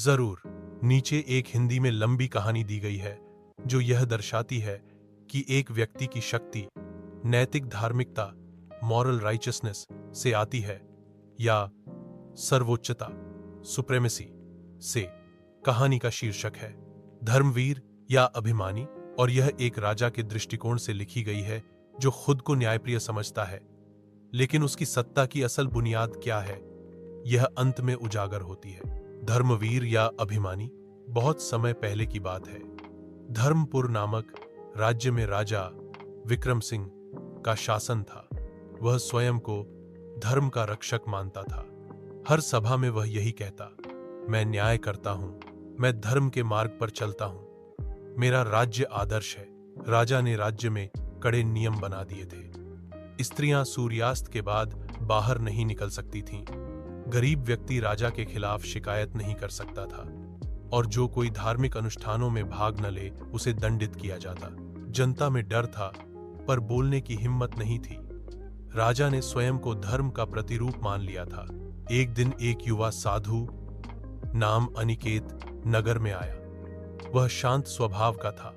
जरूर। नीचे एक हिंदी में लंबी कहानी दी गई है जो यह दर्शाती है कि एक व्यक्ति की शक्ति नैतिक धार्मिकता, मॉरल राइचसनेस से आती है या सर्वोच्चता, सुप्रेमेसी से। कहानी का शीर्षक है धर्मवीर या अभिमानी, और यह एक राजा के दृष्टिकोण से लिखी गई है जो खुद को न्यायप्रिय समझता है, लेकिन उसकी सत्ता की असल बुनियाद क्या है यह अंत में उजागर होती है। धर्मवीर या अभिमानी। बहुत समय पहले की बात है। धर्मपुर नामक राज्य में राजा विक्रम सिंह का शासन था। वह स्वयं को धर्म का रक्षक मानता था। हर सभा में वह यही कहता, मैं न्याय करता हूं, मैं धर्म के मार्ग पर चलता हूं, मेरा राज्य आदर्श है। राजा ने राज्य में कड़े नियम बना दिए थे। स्त्रियां सूर्यास्त के बाद बाहर नहीं निकल सकती थीं। गरीब व्यक्ति राजा के खिलाफ शिकायत नहीं कर सकता था, और जो कोई धार्मिक अनुष्ठानों में भाग न ले उसे दंडित किया जाता। जनता में डर था, पर बोलने की हिम्मत नहीं थी। राजा ने स्वयं को धर्म का प्रतिरूप मान लिया था। एक दिन एक युवा साधु नाम अनिकेत नगर में आया। वह शांत स्वभाव का था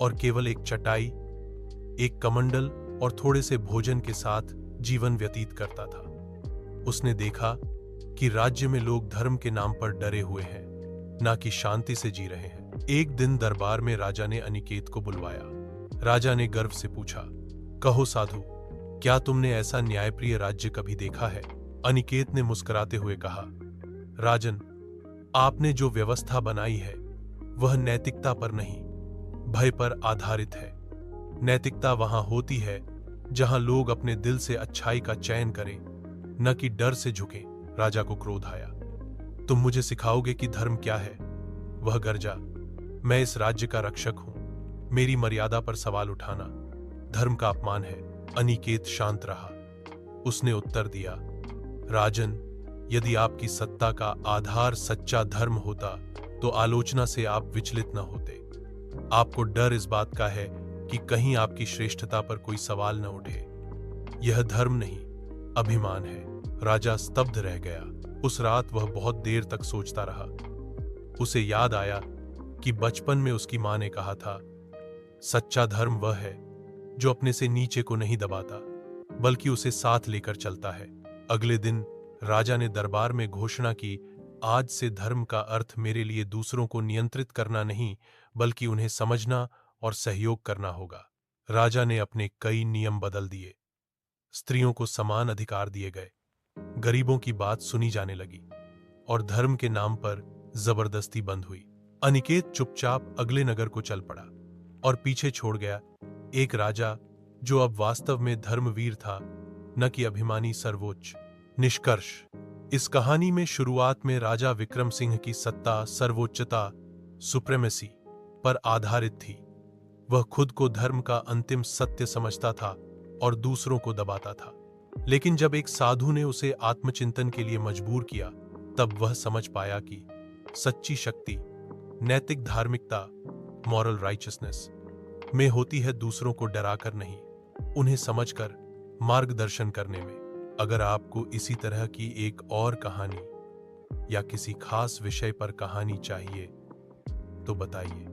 और केवल एक चटाई, एक कमंडल और थोड़े से भोजन के साथ जीवन व्यतीत करता था। उसने देखा कि राज्य में लोग धर्म के नाम पर डरे हुए हैं, ना कि शांति से जी रहे हैं। एक दिन दरबार में राजा ने अनिकेत को बुलवाया। राजा ने गर्व से पूछा, कहो साधु, क्या तुमने ऐसा न्यायप्रिय राज्य कभी देखा है? अनिकेत ने मुस्कुराते हुए कहा, राजन, आपने जो व्यवस्था बनाई है वह नैतिकता पर नहीं, भय पर आधारित है। नैतिकता वहां होती है जहां लोग अपने दिल से अच्छाई का चयन करें, न कि डर से झुकें। राजा को क्रोध आया। तुम मुझे सिखाओगे कि धर्म क्या है? वह गरजा, मैं इस राज्य का रक्षक हूं, मेरी मर्यादा पर सवाल उठाना धर्म का अपमान है। अनिकेत शांत रहा। उसने उत्तर दिया, राजन, यदि आपकी सत्ता का आधार सच्चा धर्म होता तो आलोचना से आप विचलित न होते। आपको डर इस बात का है कि कहीं आपकी श्रेष्ठता पर कोई सवाल न उठे। यह धर्म नहीं, अभिमान है। राजा स्तब्ध रह गया। उस रात वह बहुत देर तक सोचता रहा। उसे याद आया कि बचपन में उसकी मां ने कहा था, सच्चा धर्म वह है जो अपने से नीचे को नहीं दबाता, बल्कि उसे साथ लेकर चलता है। अगले दिन राजा ने दरबार में घोषणा की, आज से धर्म का अर्थ मेरे लिए दूसरों को नियंत्रित करना नहीं, बल्कि उन्हें समझना और सहयोग करना होगा। राजा ने अपने कई नियम बदल दिए। स्त्रियों को समान अधिकार दिए गए, गरीबों की बात सुनी जाने लगी, और धर्म के नाम पर जबरदस्ती बंद हुई। अनिकेत चुपचाप अगले नगर को चल पड़ा और पीछे छोड़ गया एक राजा जो अब वास्तव में धर्मवीर था, न कि अभिमानी सर्वोच्च। निष्कर्ष, इस कहानी में शुरुआत में राजा विक्रम सिंह की सत्ता सर्वोच्चता, सुप्रेमेसी पर आधारित थी। वह खुद को धर्म का अंतिम सत्य समझता था और दूसरों को दबाता था। लेकिन जब एक साधु ने उसे आत्मचिंतन के लिए मजबूर किया, तब वह समझ पाया कि सच्ची शक्ति नैतिक धार्मिकता, मॉरल राइचसनेस में होती है, दूसरों को डराकर नहीं, उन्हें समझकर मार्गदर्शन करने में। अगर आपको इसी तरह की एक और कहानी या किसी खास विषय पर कहानी चाहिए तो बताइए।